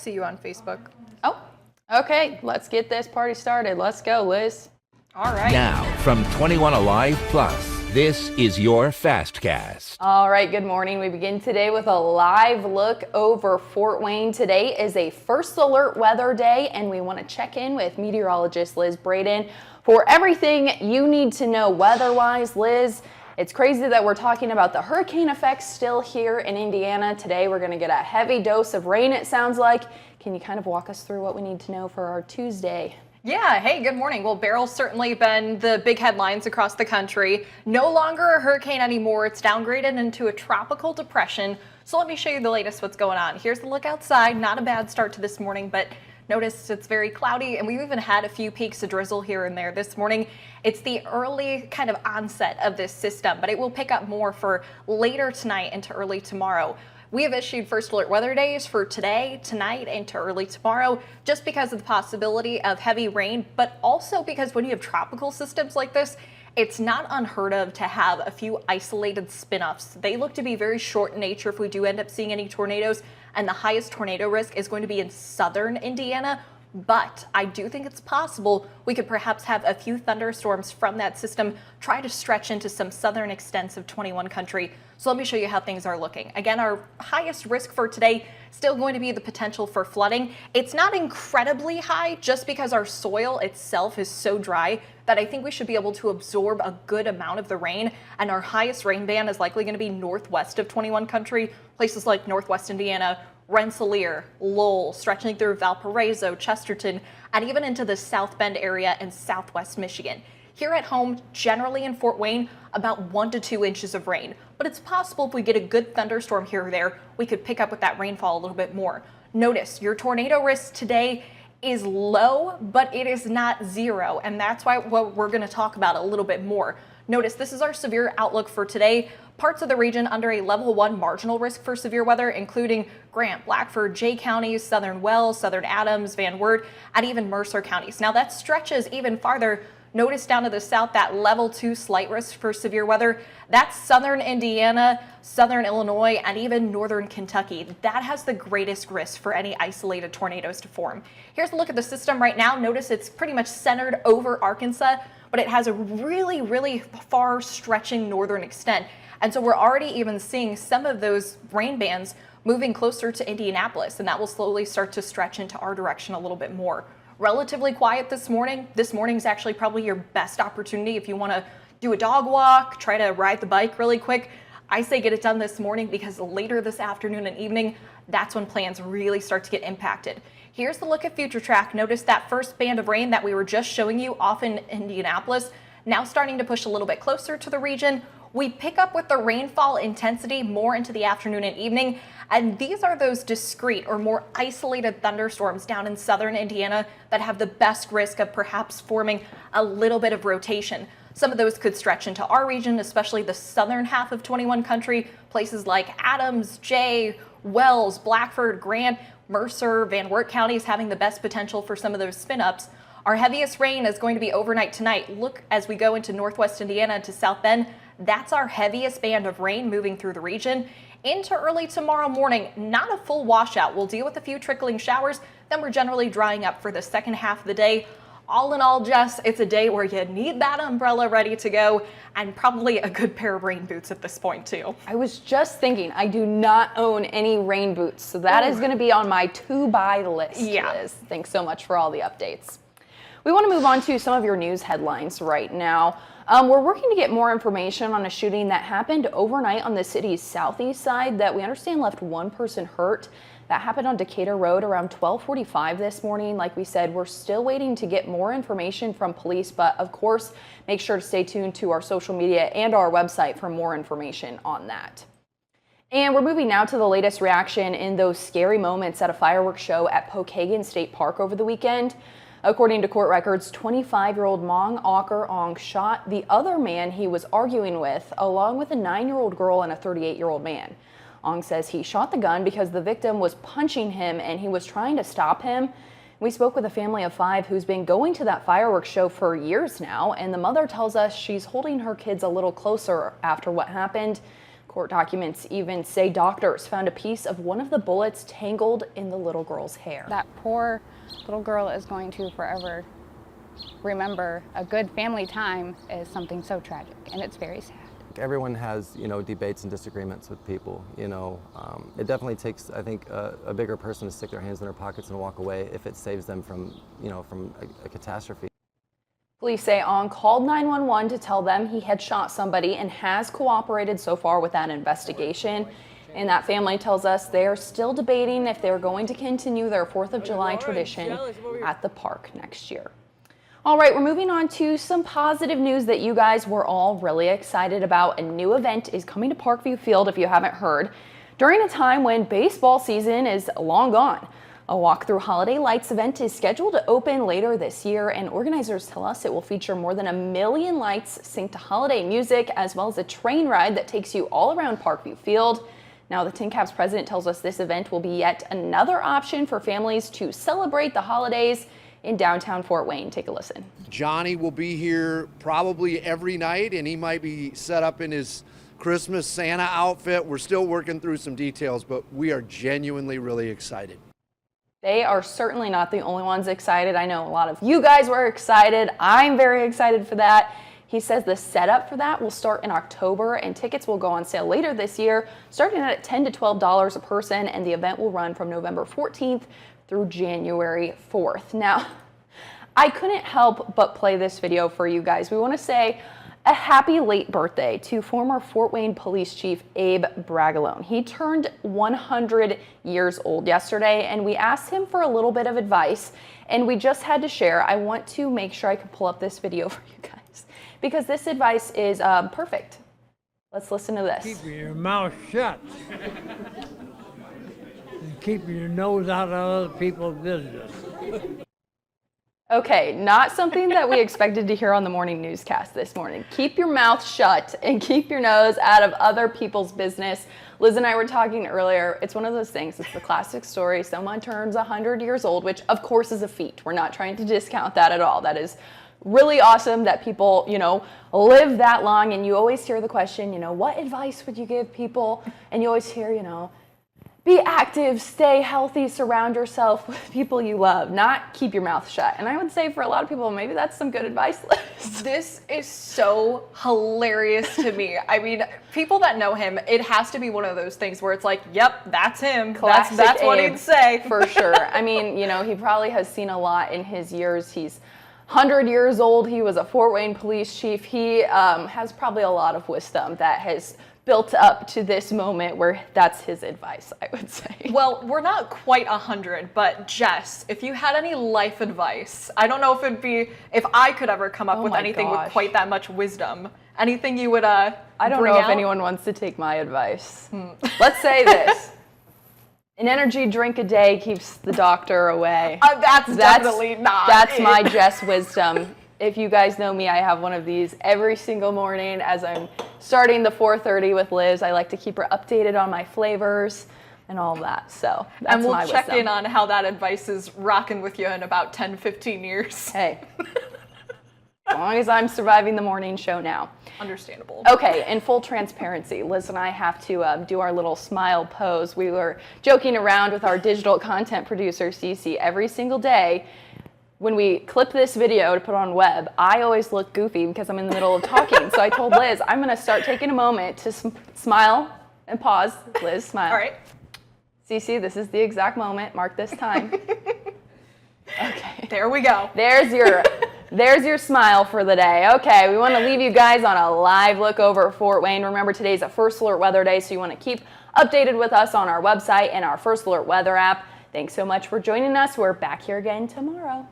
See you on Facebook. Oh, okay. Let's get this party started. Let's go, Liz. All right. Now, from 21Alive Plus, this is your Fastcast. All right, good morning. We begin today with a live look over Fort Wayne. Today is a first alert weather day, and we want to check in with meteorologist Liz Braden for everything you need to know weather-wise. Liz, it's crazy that we're talking about the hurricane effects still here in Indiana. Today we're going to get a heavy dose of rain, it sounds like. Can you kind of walk us through what we need to know for our Tuesday? Yeah, hey, good morning. Well, Beryl's certainly been the big headlines across the country. No longer a hurricane anymore. It's downgraded into a tropical depression. So let me show you the latest what's going on. Here's the look outside. Not a bad start to this morning, but notice it's very cloudy, and we've even had a few peaks of drizzle here and there this morning. It's the early kind of onset of this system, but it will pick up more for later tonight into early tomorrow. We have issued first alert weather days for today, tonight, and to early tomorrow, just because of the possibility of heavy rain, but also because when you have tropical systems like this, it's not unheard of to have a few isolated spin-offs. They look to be very short in nature if we do end up seeing any tornadoes, and the highest tornado risk is going to be in southern Indiana. But I do think it's possible we could perhaps have a few thunderstorms from that system try to stretch into some southern extents of 21 country. So let me show you how things are looking. Again, our highest risk for today still going to be the potential for flooding. It's not incredibly high just because our soil itself is so dry that I think we should be able to absorb a good amount of the rain. And our highest rain band is likely going to be northwest of 21 country, places like northwest Indiana, Rensselaer, Lowell, stretching through Valparaiso, Chesterton, and even into the South Bend area and southwest Michigan. Here at home, generally in Fort Wayne, about 1 to 2 inches of rain. But it's possible if we get a good thunderstorm here or there, we could pick up with that rainfall a little bit more. Notice your tornado risk today is low, but it is not zero. And that's why what we're going to talk about a little bit more. Notice this is our severe outlook for today. Parts of the region under a level 1 marginal risk for severe weather, including Grant, Blackford, Jay counties, southern Wells, southern Adams, Van Wert, and even Mercer counties. Now that stretches even farther. Notice down to the south that level 2 slight risk for severe weather. That's southern Indiana, southern Illinois, and even northern Kentucky. That has the greatest risk for any isolated tornadoes to form. Here's a look at the system right now. Notice it's pretty much centered over Arkansas, but it has a really, really far stretching northern extent. And so we're already even seeing some of those rain bands moving closer to Indianapolis, and that will slowly start to stretch into our direction a little bit more. Relatively quiet this morning. This morning's actually probably your best opportunity if you want to do a dog walk, try to ride the bike really quick. I say get it done this morning because later this afternoon and evening, that's when plans really start to get impacted. Here's the look at future track. Notice that first band of rain that we were just showing you off in Indianapolis, now starting to push a little bit closer to the region. We pick up with the rainfall intensity more into the afternoon and evening, and these are those discrete or more isolated thunderstorms down in southern Indiana that have the best risk of perhaps forming a little bit of rotation. Some of those could stretch into our region, especially the southern half of 21 country, places like Adams, Jay, Wells, Blackford, Grant, Mercer, Van Wert counties having the best potential for some of those spin-ups. Our heaviest rain is going to be overnight tonight. Look as we go into northwest Indiana to South Bend. That's our heaviest band of rain moving through the region. Into early tomorrow morning, not a full washout. We'll deal with a few trickling showers, then we're generally drying up for the second half of the day. All in all, Jess, it's a day where you need that umbrella ready to go and probably a good pair of rain boots at this point too. I was just thinking, I do not own any rain boots, so that is going to be on my to-buy list, Liz. Thanks so much for all the updates. We want to move on to some of your news headlines right now. We're working to get more information on a shooting that happened overnight on the city's southeast side that we understand left one person hurt. That happened on Decatur Road around 12:45 this morning. Like we said, we're still waiting to get more information from police, but of course, make sure to stay tuned to our social media and our website for more information on that. And we're moving now to the latest reaction in those scary moments at a fireworks show at Pokagon State Park over the weekend. According to court records, 25-year-old Mong Ocker Ong shot the other man he was arguing with, along with a 9-year-old girl and a 38-year-old man. Ong says he shot the gun because the victim was punching him and he was trying to stop him. We spoke with a family of 5 who's been going to that fireworks show for years now, and the mother tells us she's holding her kids a little closer after what happened. Court documents even say doctors found a piece of one of the bullets tangled in the little girl's hair. That poor little girl is going to forever remember a good family time as something so tragic, and it's very sad. Everyone has, debates and disagreements with people. It definitely takes, I think, a bigger person to stick their hands in their pockets and walk away if it saves them from, from a catastrophe. Police say On called 911 to tell them he had shot somebody and has cooperated so far with that investigation. And that family tells us they are still debating if they're going to continue their 4th of July tradition at the park next year. All right, we're moving on to some positive news that you guys were all really excited about. A new event is coming to Parkview Field, if you haven't heard, during a time when baseball season is long gone. A Walk Through Holiday Lights event is scheduled to open later this year, and organizers tell us it will feature more than 1 million lights synced to holiday music, as well as a train ride that takes you all around Parkview Field. Now, the Tin Caps president tells us this event will be yet another option for families to celebrate the holidays in downtown Fort Wayne. Take a listen. Johnny will be here probably every night, and he might be set up in his Christmas Santa outfit. We're still working through some details, but we are genuinely really excited. They are certainly not the only ones excited. I know a lot of you guys were excited. I'm very excited for that. He says the setup for that will start in October, and tickets will go on sale later this year, starting at $10 to $12 a person, and the event will run from November 14th through January 4th. Now, I couldn't help but play this video for you guys. We want to say a happy late birthday to former Fort Wayne Police Chief Abe Bragalone. He turned 100 years old yesterday, and we asked him for a little bit of advice, and we just had to share. I want to make sure I can pull up this video for you guys, because this advice is perfect. Let's listen to this. Keep your mouth shut. And keep your nose out of other people's business. Okay, not something that we expected to hear on the morning newscast this morning. Keep your mouth shut and keep your nose out of other people's business. Liz and I were talking earlier. It's one of those things. It's the classic story. Someone turns 100 years old, which of course is a feat. We're not trying to discount that at all. That is really awesome that people, live that long. And you always hear the question, what advice would you give people? And you always hear, be active, stay healthy, surround yourself with people you love, not keep your mouth shut. And I would say for a lot of people, maybe that's some good advice, Liz. This is so hilarious to me. I mean, people that know him, it has to be one of those things where it's like, yep, that's him. Classic That's what Abe, he'd say. For sure. I mean, he probably has seen a lot in his years. He's 100 years old. He was a Fort Wayne police chief. He has probably a lot of wisdom that has built up to this moment where that's his advice, I would say. Well, we're not quite 100, but Jess, if you had any life advice, I don't know if it'd be, if I could ever come up with anything with quite that much wisdom. Anything you would I don't know if anyone wants to take my advice. Let's say this. An energy drink a day keeps the doctor away. That's definitely not. That's my Jess wisdom. If you guys know me, I have one of these every single morning as I'm starting the 4:30 with Liz. I like to keep her updated on my flavors and all that. So that's and we'll my check wisdom. in on how that advice is rocking with you in about 10, 15 years. Hey, as long as I'm surviving the morning show now. Understandable. Okay, in full transparency, Liz and I have to do our little smile pose. We were joking around with our digital content producer, Cece, every single day. When we clip this video to put on web, I always look goofy because I'm in the middle of talking. So I told Liz, I'm going to start taking a moment to smile and pause. Liz, smile. All right. Cece, this is the exact moment. Mark this time. Okay. There we go. There's your smile for the day. Okay, we want to leave you guys on a live look over at Fort Wayne. Remember, today's a First Alert Weather Day, so you want to keep updated with us on our website and our First Alert Weather app. Thanks so much for joining us. We're back here again tomorrow.